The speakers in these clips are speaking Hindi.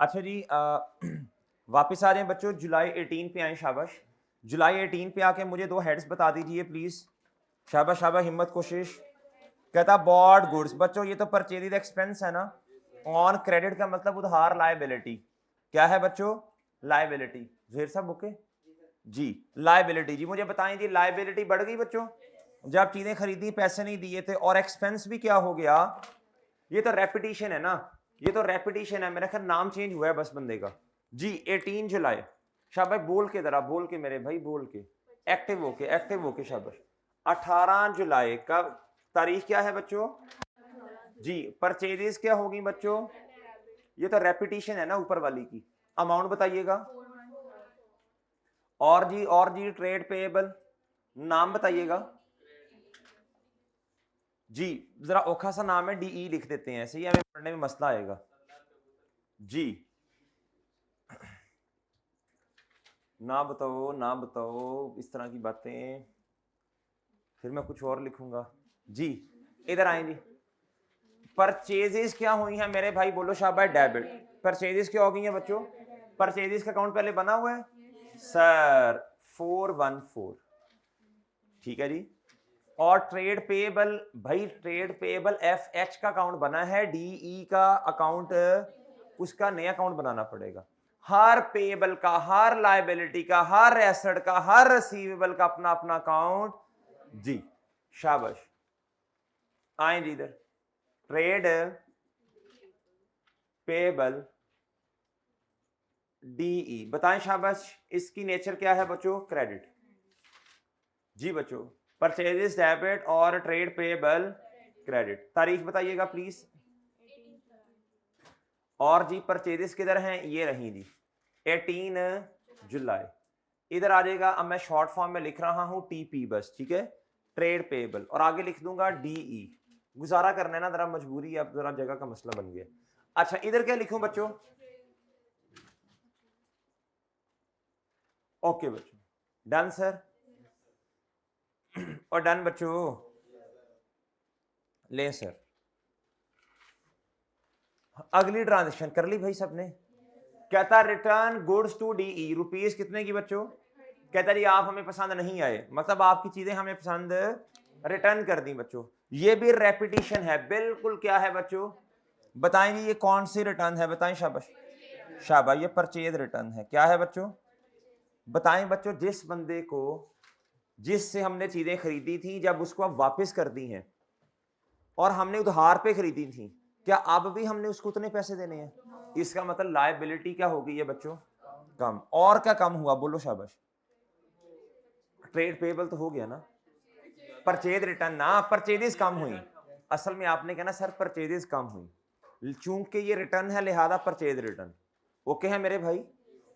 अच्छा जी वापस आ रहे हैं बच्चों, जुलाई 18 पे आए, शाबाश। जुलाई 18 पे आके मुझे 2 हेड्स बता दीजिए प्लीज। शाबाश शाबाश, हिम्मत कोशिश। कहता बॉड गुड्स, बच्चों ये तो परचेज एक्सपेंस है ना। ऑन क्रेडिट का मतलब उधार, लायबिलिटी। क्या है बच्चों? लायबिलिटी। जहीर साहब ओके जी, लायबिलिटी जी। मुझे बताएं जी, लायबिलिटी बढ़ गई बच्चों जब चीजें खरीदी, पैसे नहीं दिए थे, और एक्सपेंस भी क्या हो गया? ये तो रेपिटेशन है ना, ये तो रेपिटेशन है। मेरा ख्याल नाम चेंज हुआ है बस बंदे का जी। 18 जुलाई, शाबाश। बोल के जरा, बोल के मेरे भाई, बोल के, एक्टिव होके, एक्टिव होके, शाबाश। 18 जुलाई का तारीख क्या है बच्चों? जी। परचेजेस क्या होगी बच्चों? ये तो रेपिटेशन है ना ऊपर वाली की। अमाउंट बताइएगा। और जी ट्रेड पेएबल, नाम बताइएगा जी। जरा औखा सा नाम है, डीई लिख देते हैं, ऐसे ही हमें पढ़ने में मसला आएगा जी। ना बताओ, ना बताओ इस तरह की बातें, फिर मैं कुछ और लिखूंगा जी। इधर आए जी। परचेजेस क्या हुई हैं मेरे भाई? बोलो शाबाश, डेबिट। परचेजेस क्या हो गई हैं बच्चों? परचेजेस का अकाउंट पहले बना हुआ है सर, 414, ठीक है जी। और ट्रेड पेएबल, भाई ट्रेड पेएबल एफ एच का अकाउंट बना है, डीई का अकाउंट, उसका नया अकाउंट बनाना पड़ेगा। हर पेएबल का, हर लायबिलिटी का, हर एसेट का, हर रिसीवेबल का अपना अपना अकाउंट जी। शाबाश, आए जी इधर। ट्रेड पेएबल डीई, बताएं शाबाश, इसकी नेचर क्या है बच्चों? क्रेडिट जी बच्चों। परचेजेस डेबिट और ट्रेड पेएबल क्रेडिट। तारीख बताइएगा प्लीज। और जी परचेजेस किधर हैं? ये रही जी, 18 जुलाई। इधर आ जाएगा। अब मैं शॉर्ट फॉर्म में लिख रहा हूं टीपी बस, ठीक है, ट्रेड पेएबल, और आगे लिख दूंगा डीई। गुजारा करना है ना, जरा मजबूरी है, अब जरा जगह का मसला बन गया। अच्छा इधर क्या लिखूं बच्चों? ओके बच्चों, डन सर। और डन बच्चों, ले सर। अगली ट्रांजेक्शन कर ली भाई सबने। कहता रिटर्न गुड्स टू डीई, रुपीज कितने की बच्चों? कहता जी आप हमें पसंद नहीं आए, मतलब आपकी चीजें हमें पसंद, रिटर्न कर दी बच्चों। ये भी रेपिटेशन है बिल्कुल। क्या है बच्चों? बताएं जी, ये कौन सी रिटर्न है? बताएं शाबाश, शाबाश। ये परचेज रिटर्न है। क्या है बच्चों? बताएं बच्चों, जिस बंदे को, जिससे हमने चीजें खरीदी थी, जब उसको अब वापस कर दी हैं और हमने उधार पे खरीदी थी, क्या अब भी हमने उसको उतने पैसे देने हैं? इसका मतलब लायबिलिटी क्या हो गई है बच्चों? कम। और क्या कम हुआ? बोलो शाबाश। ट्रेड पेबल तो हो गया ना, परचेज रिटर्न ना, परचेजेस कम हुई। असल में आपने कहना सर परचेजेस कम हुई, चूंकि ये रिटर्न है लिहाजा परचेज रिटर्न। ओके है मेरे भाई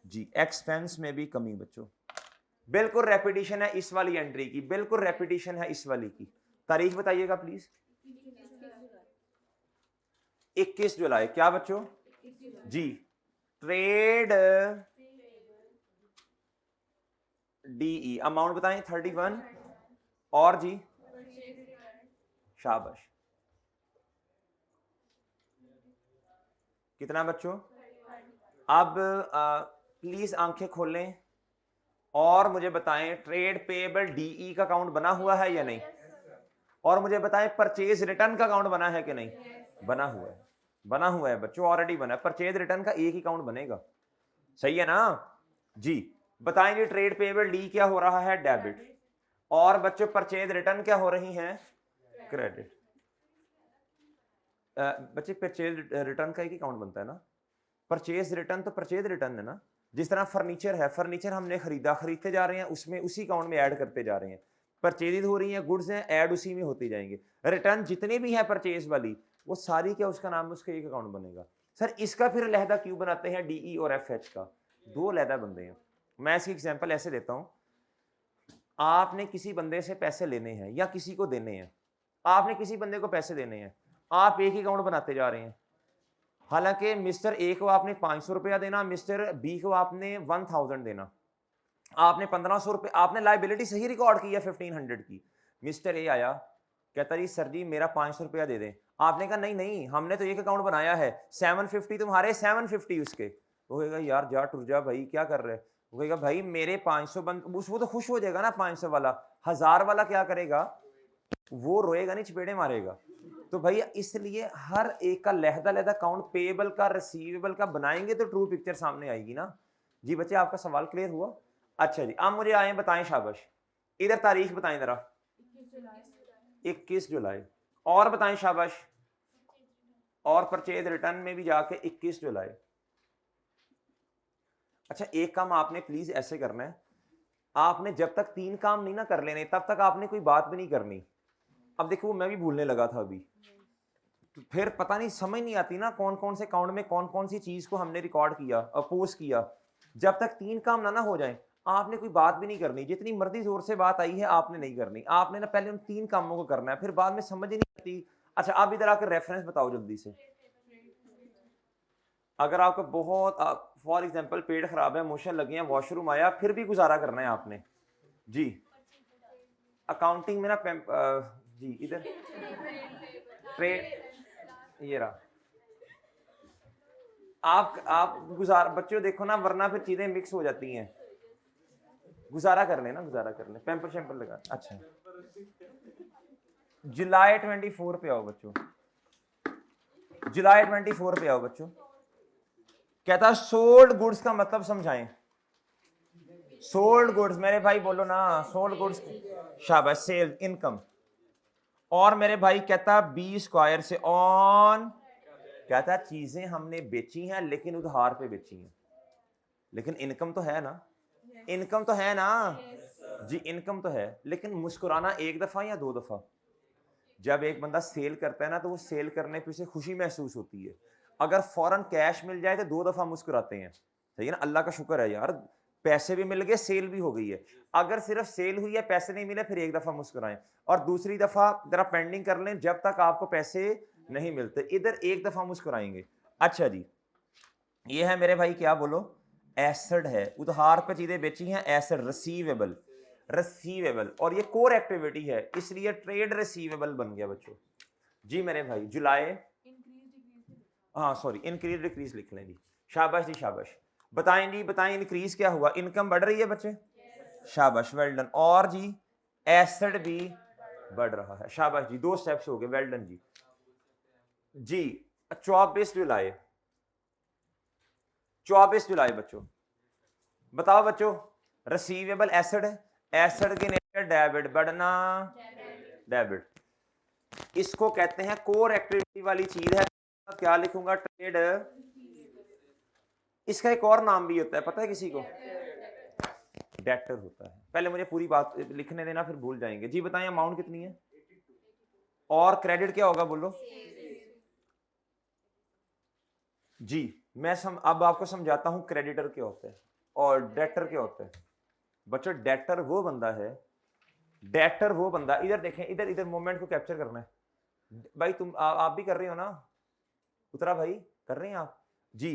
जी। एक्सपेंस में भी कमी बच्चों, बिल्कुल रेपिटेशन है इस वाली एंट्री की, बिल्कुल रेपिटेशन है इस वाली की। तारीख बताइएगा प्लीज। 21 जुलाई। क्या बच्चों? जी। ट्रेड डीई, अमाउंट बताएं 31। और जी शाबाश, कितना बच्चों? अब प्लीज आंखें खोलें और मुझे बताएं ट्रेड पेएबल डीई का अकाउंट बना हुआ है या नहीं? और मुझे बताएं परचेज रिटर्न का अकाउंट बना है कि नहीं? बना हुआ है, बना हुआ है बच्चों, ऑलरेडी बना है। परचेज रिटर्न का एक ही अकाउंट बनेगा, सही है ना जी। बताएं जी ट्रेड पेएबल डी क्या हो रहा है? डेबिट। और बच्चों परचेज रिटर्न क्या हो रही हैं? क्रेडिट। बच्चे परचेज रिटर्न का एक ही अकाउंट बनता है ना। परचेज रिटर्न तो परचेज रिटर्न है ना। जिस तरह फर्नीचर है, फर्नीचर हमने खरीदा, खरीदते जा रहे हैं, उसमें उसी अकाउंट में ऐड करते जा रहे हैं। परचेज हो रही हैं, गुड्स हैं, ऐड उसी में होती जाएंगे। रिटर्न जितनी भी है परचेज वाली, वो सारी क्या उसका नाम, उसका एक अकाउंट बनेगा। सर इसका फिर लहदा क्यों बनाते हैं डीई और एफ एच का? दो लहदा बनते हैं। मैं इसकी एग्जाम्पल ऐसे देता हूं। आपने किसी बंदे से पैसे लेने हैं या किसी को देने हैं, आपने किसी बंदे को पैसे देने हैं, आप एक ही अकाउंट बनाते जा रहे हैं। हालांकि मिस्टर ए को आपने 500 रुपया देना, मिस्टर बी को आपने 1000 देना, आपने 1500 रुपये, आपने लाइबिलिटी सही रिकॉर्ड की है 1500 की। मिस्टर ए आया, कहता जी सर जी मेरा 500 रुपया दे दें। आपने कहा नहीं नहीं हमने तो एक अकाउंट बनाया है, 750 तुम्हारे 750 उसके। वो कहेगा यार जा टुर जा भाई क्या कर रहे हैं। वो कहेगा भाई मेरे 500 बंद, वो तो खुश हो जाएगा ना 500 वाला, 1000 वाला क्या करेगा, वो रोएगा नहीं चपेड़े मारेगा। तो भैया इसलिए हर एक का लहदा लहदा अकाउंट पेएबल का रिसीवेबल का बनाएंगे तो ट्रू पिक्चर सामने आएगी ना। जी बच्चे आपका सवाल क्लियर हुआ? अच्छा जी अब मुझे आए बताएं शाबाश, इधर तारीख बताएं जरा, 21 जुलाई, और बताएं शाबाश, और परचेज रिटर्न में भी जाके 21 जुलाई। अच्छा एक काम आपने प्लीज ऐसे करना है, आपने जब तक 3 काम नहीं ना कर लेने तब तक आपने कोई बात भी नहीं करनी। अब देखो मैं भी भूलने लगा था अभी, तो फिर पता नहीं समझ नहीं आती ना कौन कौन से अकाउंट में कौन कौन सी चीज को हमने रिकॉर्ड किया और पोस्ट किया। जब तक 3 काम ना हो जाए आपने कोई बात भी नहीं करनी, जितनी मर्जी जोर से बात आई है आपने नहीं करनी, आपने ना पहले उन 3 कामों को करना है, फिर बाद में समझ ही नहीं आती। अच्छा आप इधर आकर रेफरेंस बताओ जल्दी से। अगर आपको बहुत फॉर एग्जांपल पेट खराब है, मोशन लगे हैं, वॉशरूम आया, फिर भी गुजारा करना है आपने जी। अकाउंटिंग में ना जी इधर ट्रेड, ये रहा, आप गुजार बच्चों देखो ना वरना फिर चीजें मिक्स हो जाती हैं। गुजारा कर लेना, गुजारा कर ले, पैम्पर शैम्पर लगा। अच्छा जुलाई 24 पे आओ बच्चों, जुलाई 24 पे आओ बच्चों। कहता सोल्ड गुड्स का मतलब समझाएं। सोल्ड गुड्स मेरे भाई बोलो ना, सोल्ड गुड्स शाबाश, सेल इनकम। और मेरे भाई कहता बी स्क्वायर से ऑन, कहता चीजें हमने बेची हैं लेकिन उधार पे बेची हैं, लेकिन इनकम तो है ना, इनकम तो है ना जी, इनकम तो है, लेकिन मुस्कुराना एक दफा या 2 दफा। जब एक बंदा सेल करता है ना तो वो सेल करने पे उसे खुशी महसूस होती है, अगर फौरन कैश मिल जाए तो 2 दफा मुस्कुराते हैं, सही है ना, अल्लाह का शुक्र है यार पैसे भी मिल गए सेल भी हो गई है। अगर सिर्फ सेल हुई है पैसे नहीं मिले फिर एक दफा मुस्कुराएं, और दूसरी दफा जरा पेंडिंग कर लें जब तक आपको पैसे नहीं मिलते, इधर एक दफा मुस्कुराएंगे। अच्छा जी ये है मेरे भाई क्या बोलो, एसेड है, उधार पे चीजें बेची हैं, एसेड रिसीवेबल, रिसीवेबल, और ये कोर एक्टिविटी है इसलिए ट्रेड रिसीवेबल बन गया बच्चों। जी मेरे भाई जुलाई, हाँ सॉरी इंक्रीज डिक्रीज लिख लें जी, शाबाश जी शाबाश। बताएं जी बताएं इंक्रीज क्या हुआ, इनकम बढ़ रही है बच्चे, शाबाश वेल डन, और जी एसेड भी बढ़ रहा है, शाबाश जी 2 स्टेप्स हो गए, वेल डन जी। जी 24 जुलाई, 24 जुलाई बच्चों, बताओ बच्चों, रिसीवेबल एसेड है, एसेड की नेचर डेबिट, बढ़ना डेबिट, इसको कहते हैं कोर एक्टिविटी वाली चीज है, क्या लिखूंगा ट्रेड, इसका एक और नाम भी होता है पता है किसी को, डेटर होता है। पहले मुझे पूरी बात लिखने देना फिर भूल जाएंगे। जी बताएं अमाउंट कितनी है, और क्रेडिट क्या होगा बोलो जी। अब आपको समझाता हूं क्रेडिटर क्या होता है और डेटर क्या होता है। बच्चों डेटर वो बंदा है, डेटर वो बंदा, इधर देखें, इधर इधर मोमेंट को कैप्चर करना है भाई, तुम आप भी कर रहे हो ना, उतरा भाई कर रहे हैं आप जी।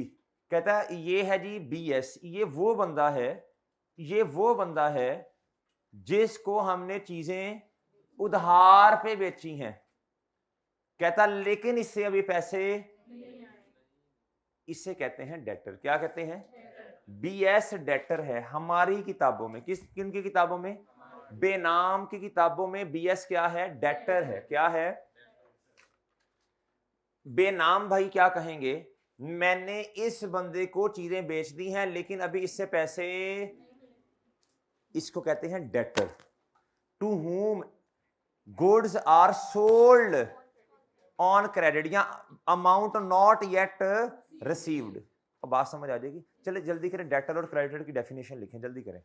कहता है ये है जी बीएस, ये वो बंदा है, ये वो बंदा है जिसको हमने चीजें उधार पे बेची हैं, कहता लेकिन इससे अभी पैसे, इससे कहते हैं डेटर, क्या कहते हैं, बीएस डेटर है हमारी किताबों में, किस किन की किताबों में, बेनाम की किताबों में बीएस क्या है, डेटर है, क्या है, बेनाम भाई क्या कहेंगे, मैंने इस बंदे को चीजें बेच दी हैं लेकिन अभी इससे पैसे, इसको कहते हैं debtor. To whom goods are sold on credit या अमाउंट नॉट येट रिसीव्ड। अब बात समझ आ जाएगी, चले जल्दी करें, डेटर और क्रेडिटर की डेफिनेशन लिखें, जल्दी करें,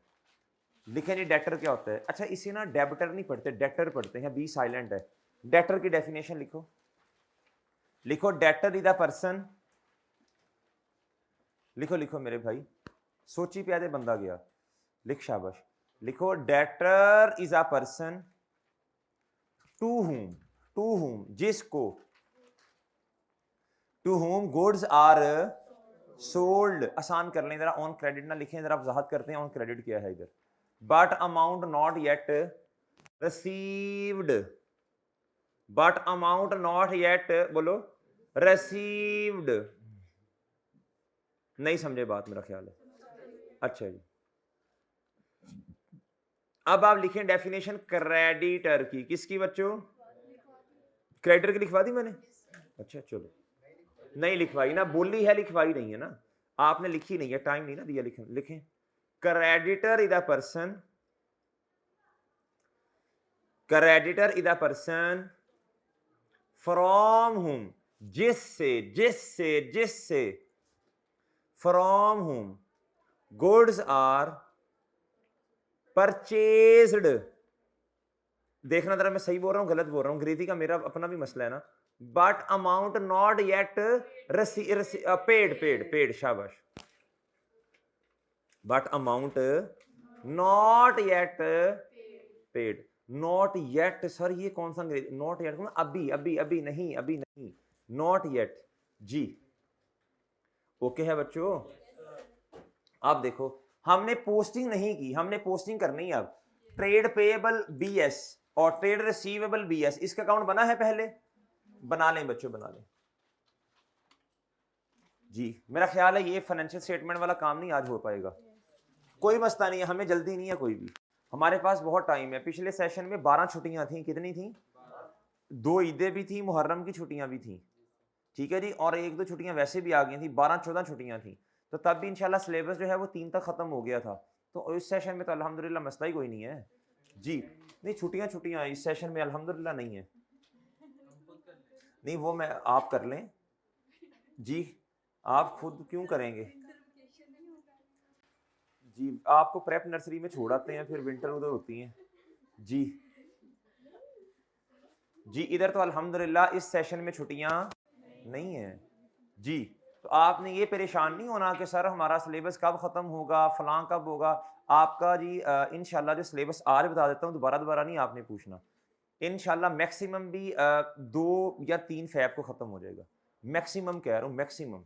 लिखें जी डेटर क्या होता है। अच्छा इसे ना डेबिटर नहीं पढ़ते, डेटर पढ़ते हैं, बी साइलेंट है। डेटर की डेफिनेशन लिखो, लिखो डेटर इज द पर्सन, लिखो लिखो मेरे भाई, सोची प्यादे बंदा गया, लिख शाबाश, लिखो debtor is a person to whom जिसको, to whom goods are sold, आसान कर लें जरा, ऑन क्रेडिट ना लिखें, जरा वजाहत करते हैं ऑन क्रेडिट क्या है इधर, but amount not yet received, but amount not yet बोलो रिसीव्ड। नहीं समझे बात, मेरा ख्याल है। अच्छा जी, अब आप लिखें डेफिनेशन क्रेडिटर की। किसकी बच्चों? क्रेडिटर की लिखवा दी मैंने? अच्छा चलो, नहीं लिखवाई ना, बोली है लिखवाई नहीं है ना, आपने लिखी नहीं है, टाइम नहीं ना दिया लिखें। लिखें creditor is the person, creditor is the person from हुम, जिससे जिससे जिससे, फ्रॉम हुम गुड्स आर परचेज्ड। देखना जरा मैं सही बोल रहा हूं गलत बोल रहा हूं, अंग्रेजी का मेरा अपना भी मसला है ना। But amount not yet paid paid paid, शाबाश। But amount not yet paid, not yet, sir ये कौन सा अंग्रेजी? नॉट येट अभी अभी अभी नहीं, अभी नहीं, नॉट येट जी। ओके है बच्चों? आप देखो हमने पोस्टिंग नहीं की, हमने पोस्टिंग करनी है अब। ट्रेड पेएबल बीएस और ट्रेड रिसीवेबल बीएस, इसका अकाउंट बना है पहले? बना लें बच्चों, बना लें जी। मेरा ख्याल है ये फाइनेंशियल स्टेटमेंट वाला काम नहीं आज हो पाएगा। कोई मसला नहीं है, हमें जल्दी नहीं है कोई भी, हमारे पास बहुत टाइम है। पिछले सेशन में 12 छुट्टियां थी, कितनी थी? 2 ईदें भी थी, मुहर्रम की छुट्टियां भी थी, ठीक है जी, और 1-2 छुट्टियां वैसे भी आ गई थी, 12-14 छुट्टियां थी। तो तब भी इंशाल्लाह सिलेबस जो है वो 3 तक खत्म हो गया था। तो इस सेशन में तो अल्हम्दुलिल्लाह मसला ही कोई नहीं है जी। नहीं छुट्टियां छुट्टियां इस सेशन में अल्हम्दुलिल्लाह नहीं है। नहीं वो मैं आप कर लें जी, आप खुद क्यों करेंगे जी? आपको प्रेप नर्सरी में छोड़ आते हैं, फिर विंटर उधर होती हैं जी। जी इधर तो अल्हम्दुलिल्लाह इस सेशन में छुट्टियां नहीं है जी। तो आपने ये परेशान नहीं होना कि सर हमारा सिलेबस कब ख़त्म होगा, फलां कब होगा। आपका जी इंशाल्लाह जो सिलेबस आज बता देता हूँ, दोबारा दोबारा नहीं आपने पूछना। इंशाल्लाह मैक्सिमम भी 2 या 3 फैब को ख़त्म हो जाएगा, मैक्सिमम कह रहा हूँ, मैक्सिमम,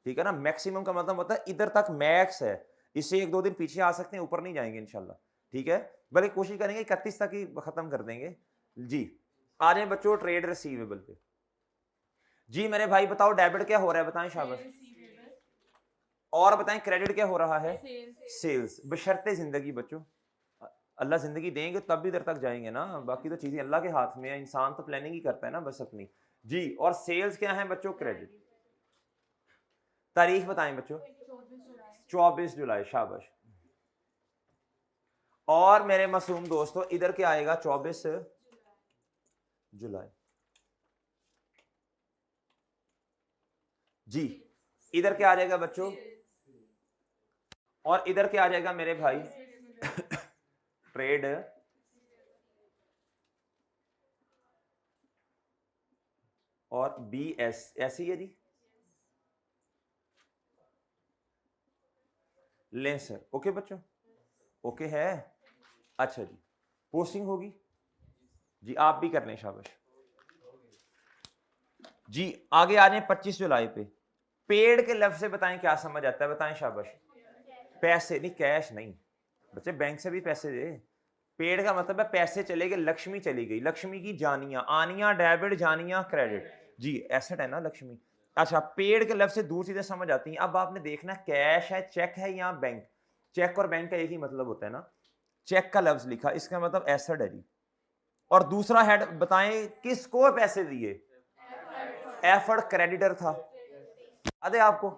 ठीक है ना। मैक्सिमम का मतलब होता है इधर तक मैक्स है, इससे 1-2 दिन पीछे आ सकते हैं, ऊपर नहीं जाएंगे इंशाल्लाह, ठीक है। बल्कि कोशिश करेंगे 31 तक ही ख़त्म कर देंगे जी। आ रहे हैं बच्चों ट्रेड रिसीवेबल पे जी। मेरे भाई बताओ डेबिट क्या हो रहा है, बताएं शाबाश। और बताएं क्रेडिट क्या हो रहा है? सेल्स। बशर्ते जिंदगी बच्चों, अल्लाह जिंदगी देंगे तब भी इधर तक जाएंगे ना, बाकी तो चीजें अल्लाह के हाथ में है, इंसान तो प्लानिंग ही करता है ना बस अपनी जी। और सेल्स क्या है बच्चों? क्रेडिट। तारीख बताएं बच्चों? 24 जुलाई, शाबाश। और मेरे मासूम दोस्तों इधर क्या आएगा? 24 जुलाई जी। इधर क्या आ जाएगा बच्चों? और इधर क्या आ जाएगा मेरे भाई? ट्रेड और बी एस, ऐसी है जी। लें सर, ओके बच्चों, ओके है। अच्छा जी, पोस्टिंग होगी जी, आप भी कर लें, शाबाश जी। आगे आ जाए 25 जुलाई पे। पेड़ के लफ्ज से बताएं क्या समझ आता है, बताएं शाबाश। पैसे नहीं, कैश नहीं बच्चे, बैंक से भी पैसे दे। पेड़ का मतलब है पैसे चले गए, लक्ष्मी चली गई, लक्ष्मी की जानियां, आनियां डेबिट, जानियां क्रेडिट जी, एसेट है ना लक्ष्मी। अच्छा पेड़ के लफ्ज से दूर चीजें समझ आती हैं। अब आपने देखना कैश है, चेक है या बैंक। चेक और बैंक का एक ही मतलब होता है ना। चेक का लफ्ज लिखा, इसका मतलब एसेट है जी। और दूसरा हेड बताएं किसको पैसे दिए? एफर्ट क्रेडिटर था, अरे आपको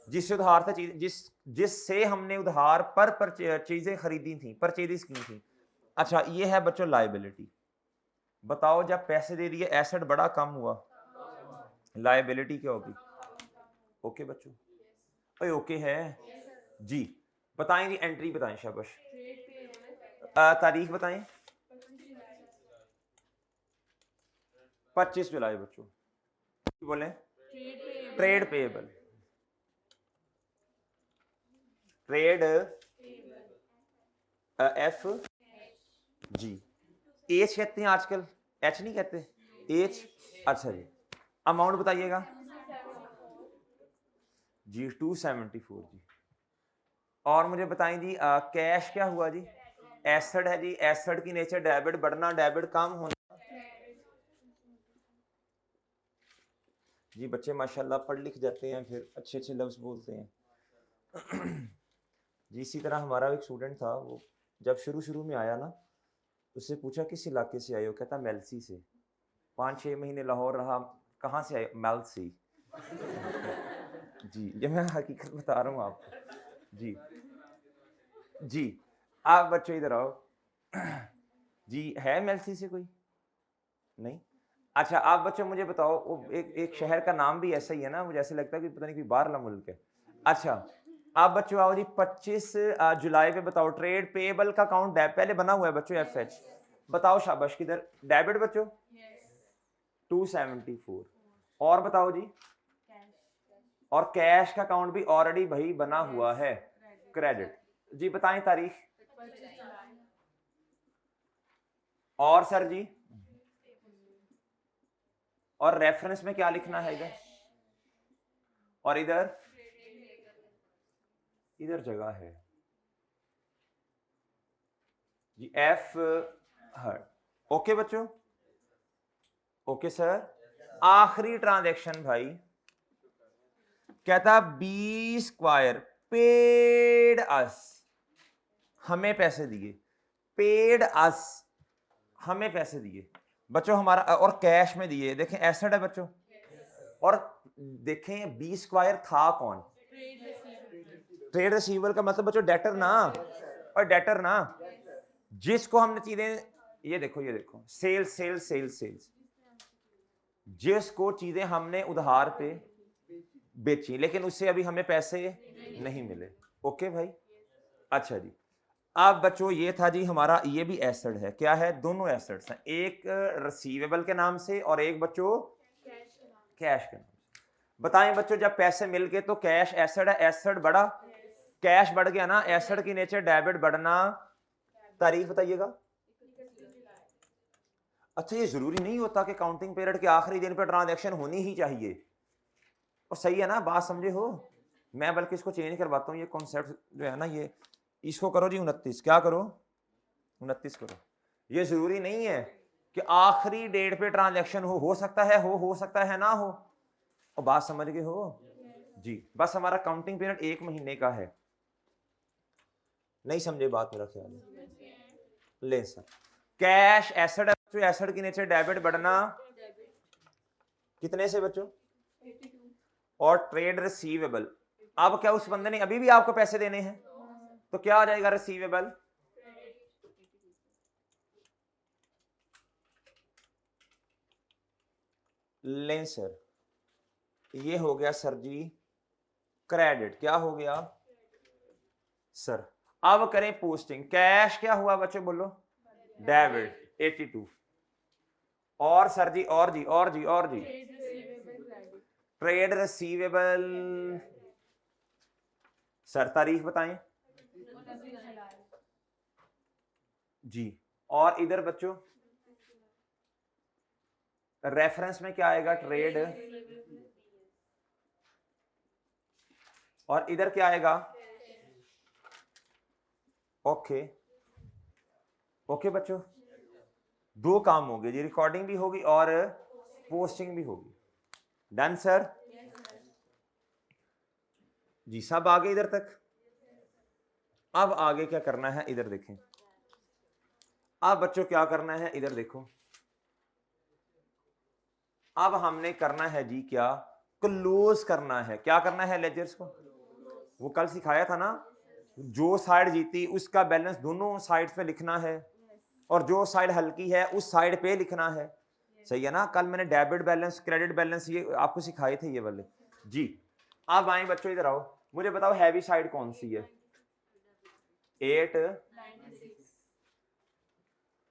जिससे उधार था चीज, जिससे हमने उधार पर चीजें खरीदी थी, परचेज की थी। अच्छा ये है बच्चों लायबिलिटी। बताओ जब पैसे दे दिए एसेट बड़ा कम हुआ, लायबिलिटी क्या होगी? ओके बच्चों, ओए ओके है जी। बताएं जी, एंट्री बताएं शाबाश। तारीख बताएं? 25 जुलाई बच्चों, बोले trade payable, trade F G. H कहते हैं आजकल, एच नहीं कहते, एच। अच्छा जी, अमाउंट बताइएगा जी। 274 जी। और मुझे बताएं जी कैश क्या हुआ जी? एसेट है जी, एसेट की नेचर डेबिट, बढ़ना डेबिट, कम होना जी बच्चे माशाल्लाह पढ़ लिख जाते हैं, फिर अच्छे अच्छे लफ्ज़ बोलते हैं। जी इसी तरह हमारा एक स्टूडेंट था, वो जब शुरू शुरू में आया ना, उससे पूछा किस इलाके से आए हो, कहता मेलसी से। 5-6 महीने लाहौर रहा, कहाँ से आए, मेलसी। जी ये मैं हकीकत बता रहा हूँ आपको। जी जी आप बच्चों इधर आओ। जी है मेलसी से कोई? नहीं। अच्छा आप बच्चों मुझे बताओ, वो एक शहर का नाम भी ऐसा ही है ना, मुझे ऐसे लगता है कि पता नहीं कोई बाहरला मुल्क है। अच्छा आप बच्चों आओ जी, 25 जुलाई पे बताओ, ट्रेड पेएबल का अकाउंट पहले बना हुआ है बच्चों, FH बताओ, शाबाश, किधर डेबिट बच्चों? 274। और बताओ जी, और कैश का अकाउंट भी ऑलरेडी भाई बना हुआ है, क्रेडिट। जी बताएं तारीख। और सर जी, और रेफरेंस में क्या लिखना है इधर, और इधर इधर जगह है जी, F हर। ओके बच्चों, ओके सर। आखिरी ट्रांजैक्शन भाई, कहता बी स्क्वायर पेड अस, हमें पैसे दिए, पेड अस, हमें पैसे दिए बच्चों हमारा, और कैश में दिए। देखें एसेट है बच्चों, और देखें बी स्क्वायर था कौन, ट्रेड रिसीवेबल का मतलब बच्चों डेटर ना, और डेटर ना, जिसको हमने चीजें, ये देखो ये देखो, सेल्स सेल्स सेल्स सेल्स, जिसको चीजें हमने उधार पे बेची लेकिन उससे अभी हमें पैसे नहीं मिले। ओके भाई, अच्छा जी। अब बच्चों ये था जी हमारा, ये भी एसेट है, क्या है, दोनों एसेट्स हैं, एक रिसीवेबल के नाम से और एक बच्चों कैश के नाम से। बताएं बच्चों, जब पैसे मिल गए तो कैश एसेट है, एसेट बढ़ा, कैश बढ़ गया ना, एसेट की नेचर डेबिट बढ़ना, तारीख बताइएगा। अच्छा ये जरूरी नहीं होता कि काउंटिंग पीरियड के आखिरी दिन पर ट्रांजैक्शन होनी ही चाहिए, और सही है ना, बात समझे हो। मैं बल्कि इसको चेंज करवाता हूँ, ये कॉन्सेप्ट जो है ना, ये इसको करो जी 29, क्या करो 29 करो। ये जरूरी नहीं है कि आखिरी डेट पे ट्रांजैक्शन हो सकता है हो सकता है ना हो, और बात समझ गए हो जी। बस हमारा काउंटिंग पीरियड 1 महीने का है, नहीं समझे बात, मेरा ख्याल है। ले सर, कैश एसेट है बच्चों, एसेट की नेचर डेबिट बढ़ना, कितने से बच्चों, और ट्रेड रिसीवेबल। अब क्या उस बंदे ने अभी भी आपको पैसे देने हैं, तो क्या आ जाएगा, रिसीवेबल। लें सर, ये हो गया सर जी क्रेडिट, क्या हो गया सर। अब करें पोस्टिंग, कैश क्या हुआ बच्चों बोलो, डेबिट 82, और सर जी, और जी और जी और जी, ट्रेड रिसीवेबल सर, तारीख बताएं जी। और इधर बच्चों रेफरेंस में क्या आएगा, ट्रेड, और इधर क्या आएगा, ओके ओके बच्चों, दो काम हो गए जी, रिकॉर्डिंग भी होगी और पोस्टिंग भी होगी। डन सर जी, सब आगे इधर तक। अब आगे क्या करना है, इधर देखें। अब बच्चों क्या करना है, इधर देखो। अब हमने करना है जी क्या, क्लोज करना है। क्या करना है लेजर्स को, वो कल सिखाया था ना, जो साइड जीती उसका बैलेंस दोनों साइड पे लिखना है, और जो साइड हल्की है उस साइड पे लिखना है। सही है ना, कल मैंने डेबिट बैलेंस क्रेडिट बैलेंस ये आपको सिखाए थे ये वाले जी। अब आए बच्चों इधर आओ, मुझे बताओ हैवी साइड कौन सी है,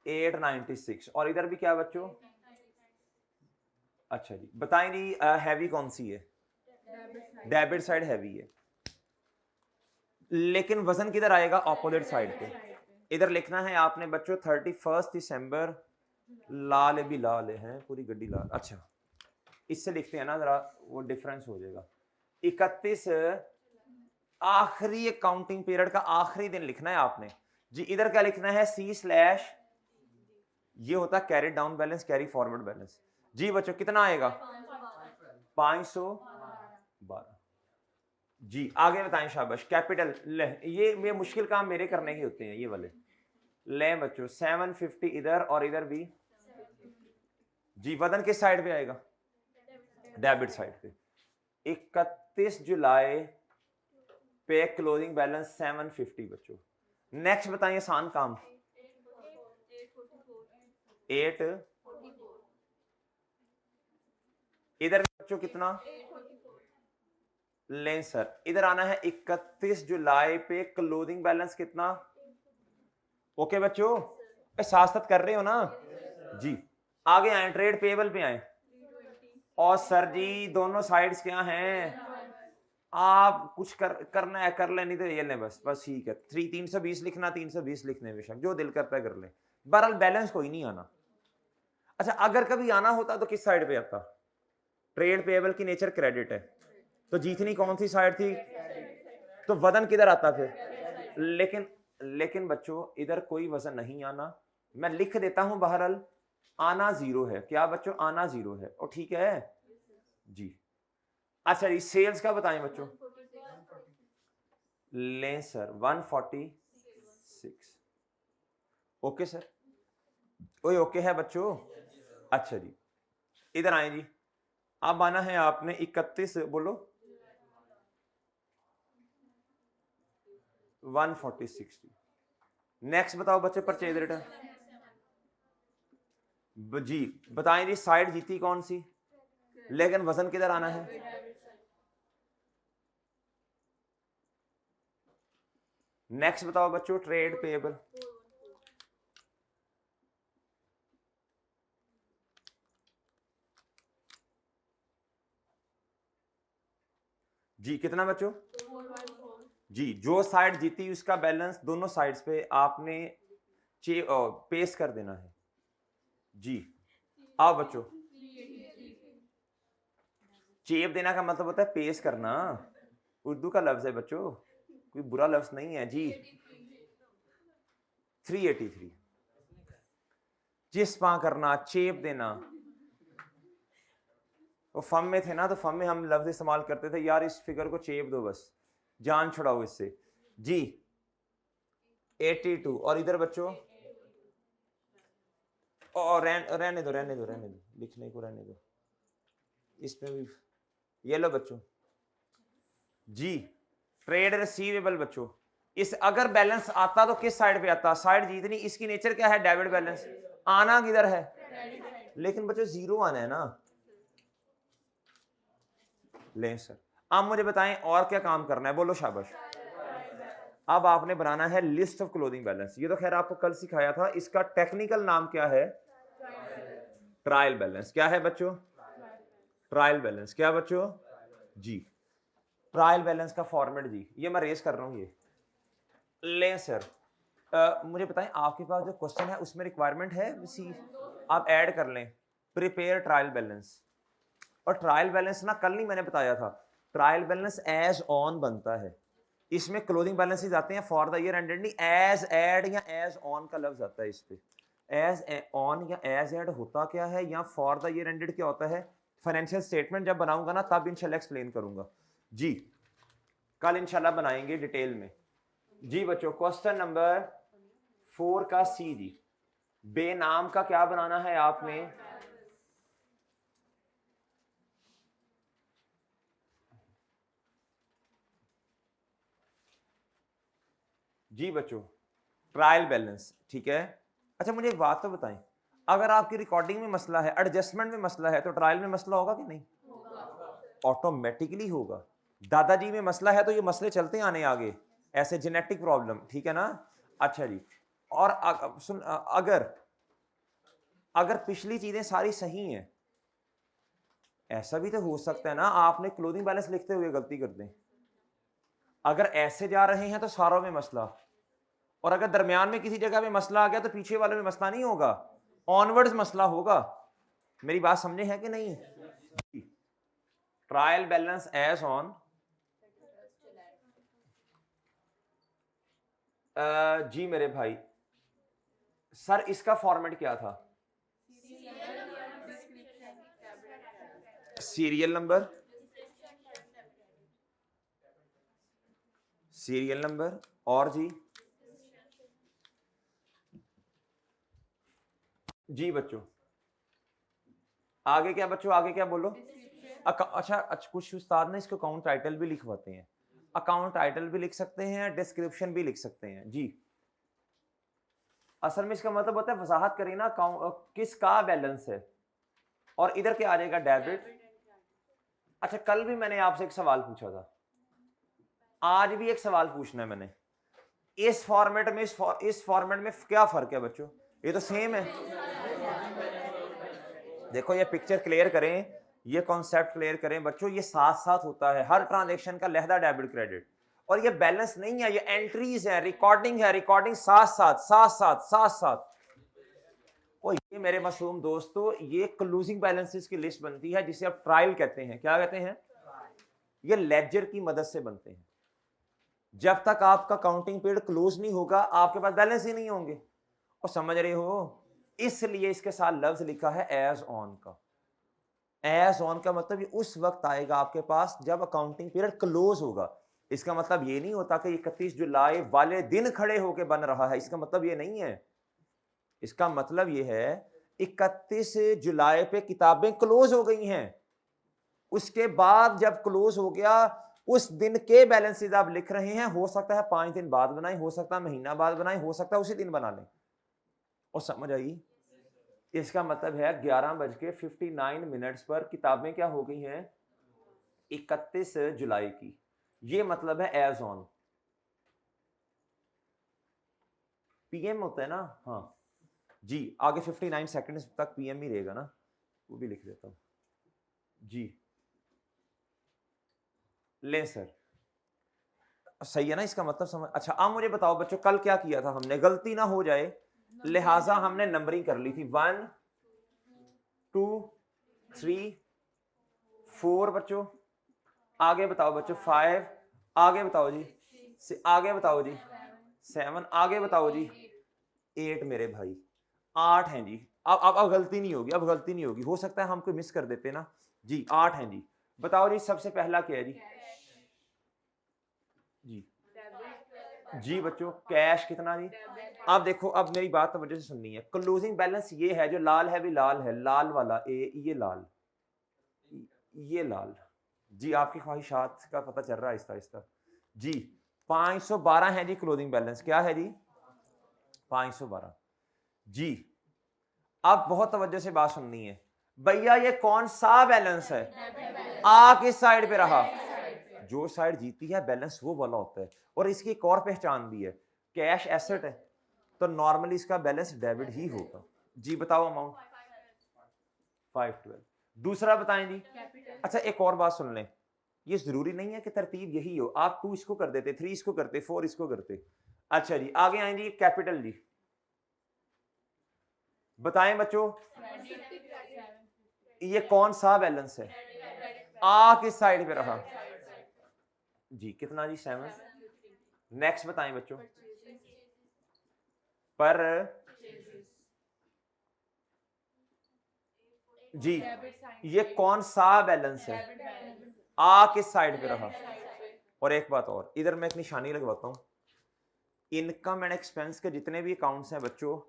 896, और इधर भी क्या बच्चों, अच्छा जी बताएं जी, हैवी कौन सी है, डेबिट साइड हैवी है, लेकिन वजन किधर आएगा, ऑपोजिट साइड पे। इधर लिखना है आपने बच्चों 31 दिसंबर, लाल भी लाल है, पूरी गड्डी लाल। अच्छा इससे लिखते हैं ना जरा, वो डिफरेंस हो जाएगा। 31 आखिरी काउंटिंग पीरियड का आखिरी दिन लिखना है आपने जी। इधर क्या लिखना है, C/, ये होता है carry down balance, carry forward balance जी। बच्चों कितना आएगा, 512। जी आगे बताएं शाबाश। कैपिटल ले, ये मुश्किल काम मेरे करने के होते हैं ये वाले। ले बच्चों 750 इधर और इधर भी। जी वजन किस साइड पे आएगा? डेबिट साइड पे। 31 जुलाई पे क्लोजिंग बैलेंस 750 बच्चों। नेक्स्ट बताइए आसान काम। 8 इधर बच्चों कितना? लें सर इधर आना है 31 जुलाई पे क्लोजिंग बैलेंस कितना? ओके बच्चों साथ साथ कर रहे हो ना जी। आगे आए ट्रेड पेबल पे आए। और सर जी दोनों साइड्स क्या हैं? आप कुछ करना है कर ले, नहीं तो ये ले बस ठीक है। 320 लिखना 320 लिखने बेशक जो दिल करता है कर ले। बहरहाल बैलेंस कोई नहीं आना। अच्छा अगर कभी आना होता तो किस साइड पे आता? ट्रेड पेबल की नेचर क्रेडिट है तो जीतनी कौन सी साइड थी? तो वजन किधर आता फिर? लेकिन बच्चों इधर कोई वजन नहीं आना। मैं लिख देता हूं बहरहाल आना 0 है। क्या बच्चों? आना 0 है। और ठीक है जी। अच्छा जी सेल्स का बताएं बच्चों। लें सर 146। ओके सर कोई ओके है बच्चों? अच्छा जी इधर आए जी। अब आना है आपने 31 बोलो 146। नेक्स्ट बताओ बच्चे परचेज रिटर्न। जी बताएं जी साइड जीती कौन सी? लेकिन वजन किधर आना है? नेक्स्ट बताओ बच्चों ट्रेड पेएबल। जी कितना बच्चों? जी जो साइड जीती उसका बैलेंस दोनों साइड्स पे आपने पेस्ट कर देना है जी। आओ बच्चों चेप देना का मतलब होता है पेस्ट करना। उर्दू का लफ्ज है बच्चों कोई बुरा लफ्ज नहीं है जी। 383 चिस्पा करना चेप देना। वो फम में थे ना तो फम में हम लफ्ज इस्तेमाल करते थे यार इस फिगर को चेप दो बस जान छुड़ाओ इससे जी। 82 और इधर बच्चों और रहने दो लिखने को रहने दो इसमें भी। ये लो बच्चों जी ट्रेड रिसीवेबल बच्चों। इस अगर बैलेंस आता तो किस साइड पे आता? साइड जीतनी। इसकी नेचर क्या है? Debit balance. आना किधर है? लेकिन बच्चों 0 आना है ना। ले सर अब मुझे बताएं और क्या काम करना है? बोलो शाबाश। अब आपने बनाना है लिस्ट ऑफ क्लोजिंग बैलेंस। ये तो खैर आपको कल सिखाया था। इसका टेक्निकल नाम क्या है? Trial balance. क्या है बच्चों? Trial balance. क्या बच्चों? जी ट्रायल बैलेंस का फॉर्मेट जी ये मैं रेस कर रहा हूं। ये ले सर मुझे बताएं आपके पास जो क्वेश्चन है उसमें रिक्वायरमेंट है सी आप ऐड कर लें प्रिपेयर ट्रायल बैलेंस। और ट्रायल बैलेंस ना कल नहीं मैंने बताया था ट्रायल बैलेंस एज ऑन बनता है। इसमें क्लोजिंग बैलेंसेस आते हैं फॉर द ईयर एंडेड नहीं एज एड या एज ऑन का लफ्ज आता है इस पे। एज ऑन या एज एड होता क्या है या फॉर द ईयर एंडेड क्या होता है? फाइनेंशियल स्टेटमेंट जब बनाऊंगा ना तब इंशाल्लाह एक्सप्लेन करूंगा जी। कल इंशाल्लाह बनाएंगे डिटेल में जी। बच्चों क्वेश्चन नंबर 4 का सी जी बेनाम का क्या बनाना है आपने? जी बच्चों ट्रायल बैलेंस ठीक है। अच्छा मुझे एक बात तो बताएं अगर आपकी रिकॉर्डिंग में मसला है एडजस्टमेंट में मसला है तो ट्रायल में मसला होगा कि नहीं? ऑटोमेटिकली होगा। दादाजी में मसला है तो ये मसले चलते आने आगे ऐसे जेनेटिक प्रॉब्लम ठीक है ना। अच्छा जी और सुन अगर पिछली चीजें सारी सही हैं ऐसा भी तो हो सकता है ना आपने क्लोजिंग बैलेंस लिखते हुए गलती कर दें। अगर ऐसे जा रहे हैं तो सारों में मसला और अगर दरमियान में किसी जगह में मसला आ गया तो पीछे वाले में मसला नहीं होगा ऑनवर्ड्स मसला होगा। मेरी बात समझे है कि नहीं? ट्रायल बैलेंस एज ऑन जी मेरे भाई सर इसका फॉर्मेट क्या था? सीरियल नंबर, सीरियल नंबर और जी बच्चों आगे क्या बच्चों, आगे क्या बोलो। अच्छा अच्छा, कुछ उस्ताद ने इसको अकाउंट टाइटल भी लिखवाते हैं, अकाउंट टाइटल भी लिख सकते हैं, डिस्क्रिप्शन भी लिख सकते हैं जी। असल में इसका मतलब होता है वजाहत करें ना किसका बैलेंस है, और इधर क्या आ जाएगा, डेबिट। अच्छा कल भी मैंने आपसे एक सवाल पूछा था, आज भी एक सवाल पूछना है मैंने, इस फॉर्मेट में इस फॉर्मेट में क्या फर्क है बच्चों, ये तो सेम है। देखो ये पिक्चर क्लियर करें, ये कॉन्सेप्ट क्लियर करें बच्चों, ये साथ साथ होता है हर ट्रांजैक्शन का लहदा डेबिट क्रेडिट, और ये बैलेंस नहीं है, ये एंट्रीज है, रिकॉर्डिंग साथ साथ साथ साथ साथ साथ। और ये मेरे मासूम दोस्तों, ये क्लोजिंग बैलेंसेस की लिस्ट बनती है जिसे आप ट्रायल कहते हैं। क्या कहते हैं? ये लेजर की मदद से बनते हैं। जब तक आपका काउंटिंग पीरियड क्लोज नहीं होगा आपके पास बैलेंस ही नहीं होंगे, और समझ रहे हो, इसलिए इसके साथ लफ्ज लिखा है एज ऑन का। एज ऑन का मतलब ये उस वक्त आएगा आपके पास जब अकाउंटिंग पीरियड क्लोज होगा। इसका मतलब ये नहीं होता कि 31 जुलाई वाले दिन खड़े होकर बन रहा है, इसका मतलब ये नहीं है। इसका मतलब ये है 31 जुलाई पे किताबें क्लोज हो गई हैं, उसके बाद जब क्लोज हो गया उस दिन के बैलेंसेस आप लिख रहे हैं, हो सकता है 5 दिन बाद बनाए, हो सकता है महीना बाद बनाए, हो सकता है उसी दिन बना लें। और समझ आई? इसका मतलब है 11:59 पर किताबें क्या हो गई हैं, 31 जुलाई की। ये मतलब है एज ऑन। पीएम होता है ना, हाँ जी, आगे 59 सेकंड्स तक पीएम ही रहेगा ना, वो भी लिख देता हूं जी। ले सर, सही है ना, इसका मतलब समझ। अच्छा अब मुझे बताओ बच्चों, कल क्या किया था हमने, गलती ना हो जाए लिहाजा हमने नंबरिंग कर ली थी, 1 2 3 4 बच्चों, आगे बताओ बच्चों 5, आगे बताओ जी, आगे बताओ जी 7, आगे बताओ जी 8 मेरे भाई, 8 हैं जी। अब गलती नहीं होगी, अब गलती नहीं होगी, हो सकता है हम कोई मिस कर देते ना जी। 8 हैं जी। बताओ जी सबसे पहला क्या है जी? जी जी बच्चों कैश कितना जी? अब देखो, अब मेरी बात तवज्जो से सुननी है, क्लोजिंग बैलेंस ये है, जो लाल है भी लाल है, लाल वाला ए, ये लाल, ये लाल जी। आपकी ख्वाहिशात का पता चल रहा है आहिस्ता आहिस्ता जी। 512 है जी क्लोजिंग बैलेंस, क्या है जी? 512 जी। अब बहुत तवज्जो से बात सुननी है भैया, ये कौन सा बैलेंस है? आ किस साइड पे रहा? जो साइड जीती है बैलेंस वो वाला होता है। और इसकी एक और पहचान भी है, कैश एसेट है तो नॉर्मली इसका बैलेंस डेबिट ही होगा जी। बताओ अमाउंट 512। दूसरा बताएं जी। अच्छा एक और बात सुन लें, ये जरूरी नहीं है कि तरतीब यही हो, आप 2 इसको कर देते, 3 इसको करते, 4 इसको करते। अच्छा जी आगे आए जी, कैपिटल जी बताएं बच्चों, ये कौन सा बैलेंस है? आ किस साइड पे रहा जी? कितना जी? 7। नेक्स्ट बताएं बच्चों, पर जी ये कौन सा बैलेंस है? आ किस साइड पे रहा? और एक बात और, इधर मैं एक निशानी लगवाता हूं, इनकम एंड एक्सपेंस के जितने भी अकाउंट्स हैं बच्चों,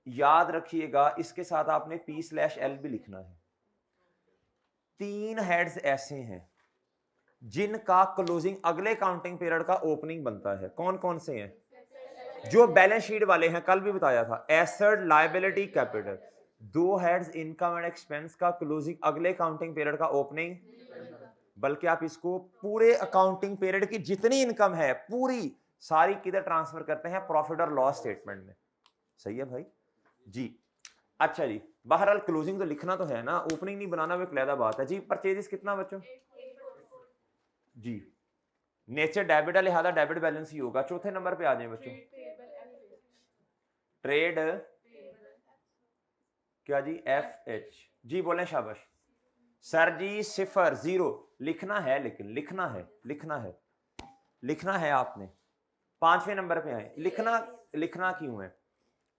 याद रखिएगा इसके साथ आपने P/L भी लिखना है। 3 हेड्स ऐसे हैं जिनका क्लोजिंग अगले काउंटिंग पीरियड का ओपनिंग बनता है। कौन कौन से हैं? जो बैलेंस शीट वाले हैं, कल भी बताया था, asset liability capital. 2 heads income and expense का क्लोजिंग अगले काउंटिंग पीरियड का ओपनिंग, बल्कि आप इसको पूरे अकाउंटिंग पीरियड की जितनी इनकम है पूरी सारी किधर ट्रांसफर करते हैं? प्रॉफिट और लॉस स्टेटमेंट में। सही है भाई जी। अच्छा जी, बहरहाल क्लोजिंग तो लिखना तो है ना, ओपनिंग नहीं बनाना वो एक अलग बात है जी। परचेजेस कितना बच्चों? जी नेचर डेबिट है लिहाजा डेबिट बैलेंस ही होगा। चौथे नंबर पे आ जाए बच्चों, ट्रेड क्या जी? FH जी। बोले शाबाश सर जी। 0 0 लिखना है, लेकिन लिखना है, लिखना है आपने। 5वें नंबर पे आए, लिखना क्यों है?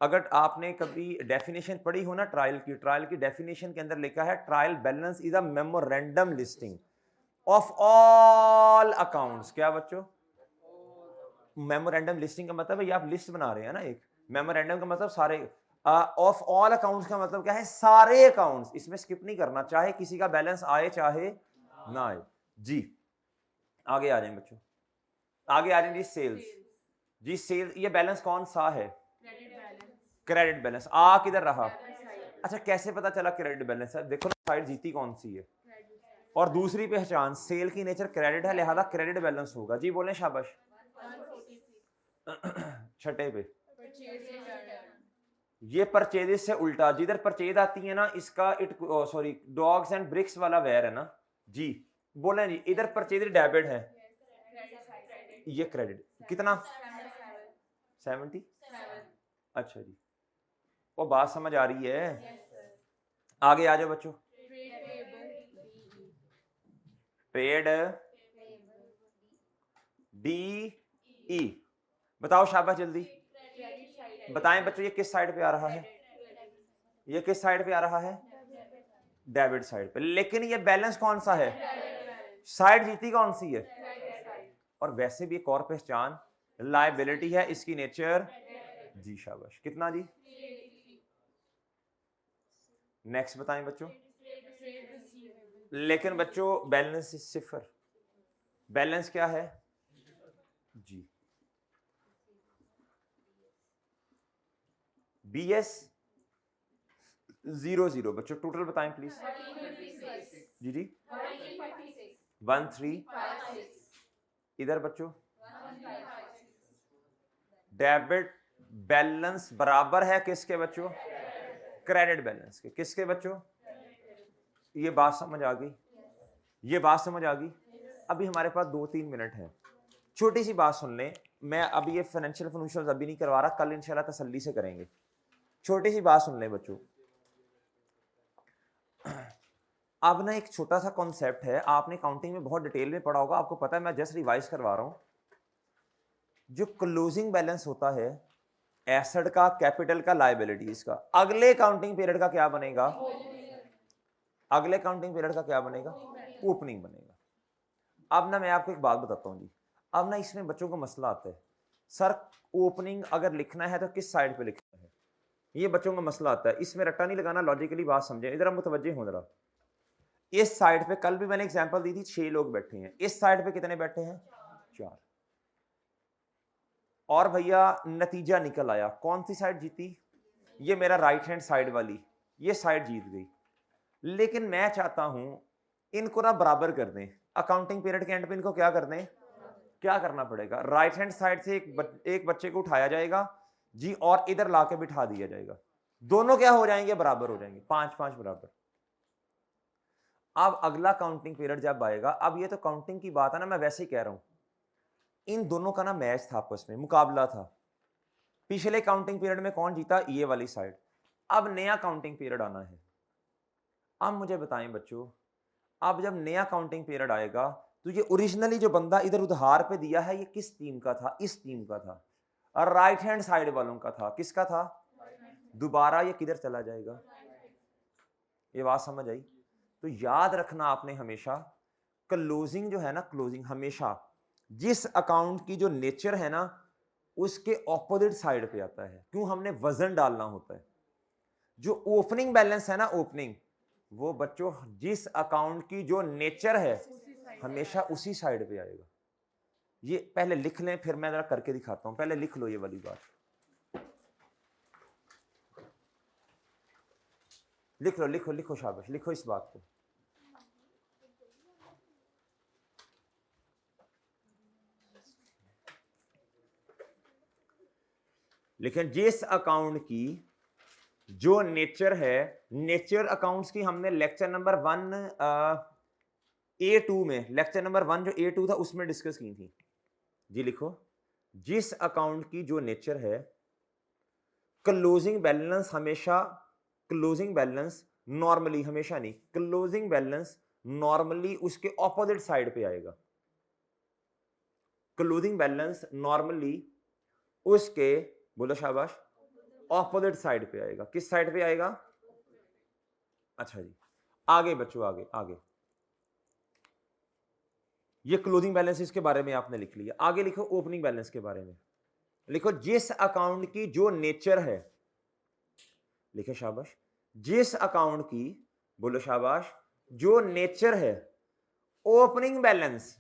अगर आपने कभी डेफिनेशन पढ़ी हो ना ट्रायल की डेफिनेशन के अंदर लिखा है trial balance is a memorandum listing of all accounts. क्या बच्चों? मेमोरेंडम लिस्टिंग का मतलब है ये आप लिस्ट बना रहे हैं ना एक। मेमोरेंडम का मतलब सारे, ऑफ ऑल अकाउंट्स का मतलब क्या है? सारे अकाउंट्स। इसमें स्किप नहीं करना, चाहे किसी का बैलेंस आए चाहे ना आए जी। आगे आ जाए बच्चों, आगे आ जाए जी। सेल्स जी, सेल्स ये बैलेंस कौन सा है? Credit balance. आ किधर रहा? अच्छा, कैसे पता चला क्रेडिट बैलेंस है? देखो ना साइड जीती कौन सी है। और दूसरी पहचान, सेल की नेचर क्रेडिट है, लिहाजा क्रेडिट बैलेंस होगा जी। बोले शाबाश। छठे पे ये परचेजेस से उल्टा, जिधर परचेज आती है ना इसका it sorry dogs and bricks वाला वेयर है ना जी। बोले जी इधर परचेज डेबिट है, ये क्रेडिट। कितना? 70। अच्छा जी, वो बात समझ आ रही है। आगे आ जाओ बच्चों। पेड डी ई, बताओ शाबाश जल्दी बताएं बच्चों, ये किस साइड पे आ रहा है? ये किस साइड पे आ रहा है? डेबिट साइड पे। लेकिन ये बैलेंस कौन सा है? साइड जीती कौन सी है? और वैसे भी एक और पहचान, लायबिलिटी है, इसकी नेचर जी। शाबाश। कितना जी? नेक्स्ट बताएं बच्चों। लेकिन बच्चों बैलेंस सिफर, बैलेंस क्या है जी? BS 00। बच्चों टोटल बताएं प्लीज। जी जी 1356। इधर बच्चों डेबिट बैलेंस बराबर है किसके बच्चों? क्रेडिट बैलेंस के। किसके बच्चों? ये बात समझ आ गई? ये बात समझ आ गई? अभी हमारे पास 2-3 मिनट है, छोटी सी बात सुन लें। मैं अभी ये फाइनेंशियल फाइनेंशियल अभी नहीं करवा रहा, कल इंशाल्लाह तसल्ली से करेंगे। छोटी सी बात सुन लें बच्चों। अब ना एक छोटा सा कॉन्सेप्ट है, आपने काउंटिंग में बहुत डिटेल में पढ़ा होगा, आपको पता है, मैं जस्ट रिवाइज करवा रहा हूं। जो क्लोजिंग बैलेंस होता है एसेट का, कैपिटल का, लायबिलिटीज का, अगले काउंटिंग पीरियड का क्या बनेगा? अगले काउंटिंग पीरियड का क्या बनेगा? ओपनिंग बनेगा। अब ना मैं आपको एक बात बताता हूं जी। अब ना इसमें बच्चों को मसला आता है, सर ओपनिंग अगर लिखना है तो किस साइड पे लिखना है? ये बच्चों का मसला आता है। इसमें रट्टा नहीं लगाना, लॉजिकली बात समझे, इधर मुतवज्जे हो जरा। इस साइड पे कल भी मैंने एग्जांपल दी थी, 6 लोग बैठे हैं, इस साइड पे कितने बैठे हैं? 4। और भैया नतीजा निकल आया, कौन सी साइड जीती? ये मेरा राइट हैंड साइड वाली, ये साइड जीत गई। लेकिन मैं चाहता हूं इनको ना बराबर कर दें, अकाउंटिंग पीरियड के एंड पे इनको क्या कर दें? क्या करना पड़ेगा? राइट हैंड साइड से एक बच्चे को उठाया जाएगा जी, और इधर लाके बिठा दिया जाएगा, दोनों क्या हो जाएंगे? बराबर हो जाएंगे, 5-5 बराबर। अब अगला काउंटिंग पीरियड जब आएगा, अब ये तो काउंटिंग की बात है ना, मैं वैसे ही कह रहा हूं, इन दोनों का ना मैच था, आपस में मुकाबला था। पिछले काउंटिंग पीरियड में कौन जीता? ये वाली साइड। अब नया काउंटिंग पीरियड आना है। अब मुझे बताएं बच्चों, अब जब नया काउंटिंग पीरियड आएगा तो ये ओरिजिनली जो बंदा इधर उधार पे दिया है, ये किस टीम का था? इस टीम का था, और राइट हैंड साइड वालों का था। किसका था? दोबारा ये किधर चला जाएगा? ये बात समझ आई? तो याद रखना आपने हमेशा, क्लोजिंग जो है ना, क्लोजिंग हमेशा जिस अकाउंट की जो नेचर है ना उसके ऑपोजिट साइड पे आता है। क्यों? हमने वजन डालना होता है। जो ओपनिंग बैलेंस है ना, ओपनिंग, वो बच्चों जिस अकाउंट की जो नेचर है हमेशा उसी साइड पे आएगा। ये पहले लिख लें, फिर मैं जरा करके दिखाता हूं। पहले लिख लो ये वाली बात, लिख लो, लिखो लिखो, शाबाश, लिखो इस बात को। लेकिन जिस अकाउंट की जो नेचर है, नेचर अकाउंट्स की हमने लेक्चर नंबर 1A2 में, लेक्चर नंबर 1 जो A2 था उसमें डिस्कस की थी जी। लिखो, जिस अकाउंट की जो नेचर है, क्लोजिंग बैलेंस हमेशा, क्लोजिंग बैलेंस नॉर्मली, हमेशा नहीं, क्लोजिंग बैलेंस नॉर्मली उसके ऑपोजिट साइड पे आएगा। क्लोजिंग बैलेंस नॉर्मली उसके, बोलो शाबाश, ऑपोजिट साइड पे आएगा। किस साइड पे आएगा? अच्छा जी, आगे बच्चों, आगे आगे। ये क्लोजिंग बैलेंसेस के बारे में आपने लिख लिया। आगे लिखो ओपनिंग बैलेंस के बारे में। लिखो जिस अकाउंट की जो नेचर है, लिखे शाबाश, जिस अकाउंट की, बोलो शाबाश, जो नेचर है, ओपनिंग बैलेंस,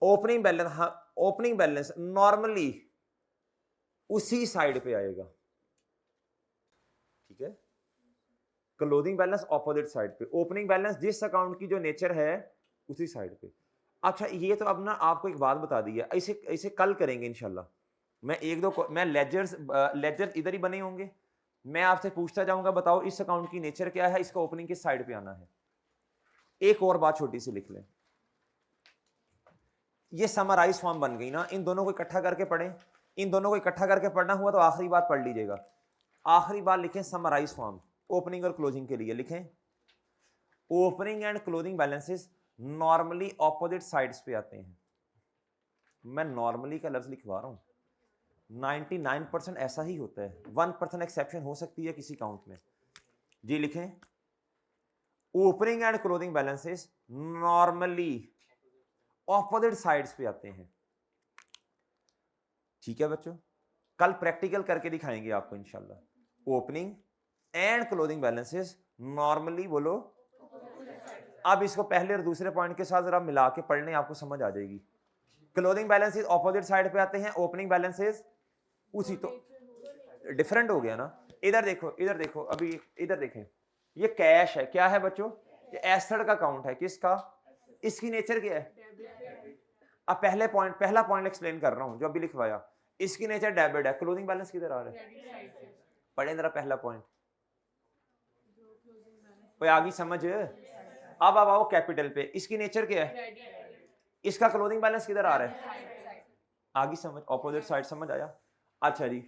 ओपनिंग बैलेंस, हाँ, ओपनिंग बैलेंस नॉर्मली उसी साइड पे आएगा। ठीक है, क्लोजिंग बैलेंस ऑपोजिट साइड पे, ओपनिंग बैलेंस जिस अकाउंट की जो नेचर है उसी साइड पे। अच्छा, ये तो अब ना आपको एक बात बता दी है, इसे कल करेंगे इंशाल्लाह। मैं लेजर्स इधर ही बने होंगे, मैं आपसे पूछता जाऊंगा, बताओ इस अकाउंट की नेचर क्या है, इसका ओपनिंग किस साइड पे आना है। एक और बात छोटी सी लिख लें, ये समराइज फॉर्म बन गई ना, इन दोनों को इकट्ठा करके पढ़ें। इन दोनों को इकट्ठा करके पढ़ना हुआ तो आखिरी बात पढ़ लीजिएगा। आखिरी बात लिखें समराइज फॉर्म, ओपनिंग और क्लोजिंग के लिए लिखें, opening and closing balances normally opposite sides पे आते हैं। मैं नॉर्मली का लफ्ज लिखवा रहा हूं, 99% ऐसा ही होता है, 1% एक्सेप्शन हो सकती है किसी काउंट में। जी लिखें, opening and closing balances normally opposite sides पे आते हैं। ठीक है बच्चों, कल प्रैक्टिकल करके दिखाएंगे आपको इंशाल्लाह। Opening and closing balances normally, बोलो, अब इसको पहले और दूसरे पॉइंट के साथ जरा मिला के पढ़ने, आपको समझ आ जाएगी। क्लोजिंग बैलेंसेस ऑपोजिट साइड पे आते हैं, ओपनिंग बैलेंसेस उसी, तो डिफरेंट हो गया ना। इधर देखो, इधर देखो, अभी इधर देखें, ये कैश है, क्या है बच्चों, ये एसेट का काउंट है, किसका, इसकी नेचर क्या है। अब पहला पॉइंट एक्सप्लेन कर रहा हूं जो अभी लिखवाया, इसकी नेचर डेबिट है, क्लोजिंग बैलेंस किधर आ रहा है, पढ़े जरा पहला पॉइंट, कोई आगे समझ। अब आओ कैपिटल पे, इसकी नेचर क्या है, इसका क्लोजिंग बैलेंस किधर आ रहा है, आगे समझ, ऑपोजिट साइड, समझ आया। अच्छा जी,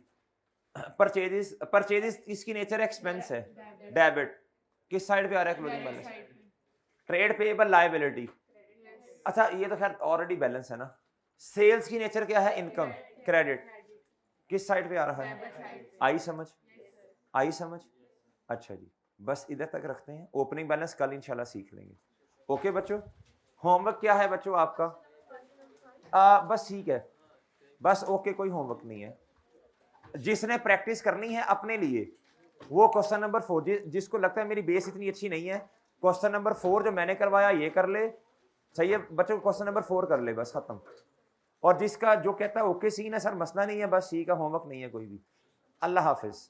परचेजेस इसकी नेचर एक्सपेंस है, डेबिट, किस साइड पे आ रहा है closing balance, trade payable liability, अच्छा ये तो खैर ऑलरेडी बैलेंस है ना। सेल्स की नेचर क्या है, इनकम, क्रेडिट, किस साइड पे आ रहा है, आई समझ, आई समझ। अच्छा जी, बस इधर तक रखते हैं, ओपनिंग बैलेंस कल इंशाल्लाह सीख लेंगे। ओके बच्चों, होमवर्क क्या है बच्चों आपका, बस ठीक है, बस ओके, कोई होमवर्क नहीं है। जिसने प्रैक्टिस करनी है अपने लिए, वो क्वेश्चन नंबर 4, जिसको लगता है मेरी बेस इतनी अच्छी नहीं है, क्वेश्चन नंबर 4 जो मैंने करवाया ये कर ले, सही है बच्चों, क्वेश्चन नंबर 4 कर ले, बस खत्म। और जिसका जो कहता है ओके सीन है सर, मसला नहीं है, बस ठीक है, होमवर्क नहीं है कोई भी। अल्लाह हाफिज।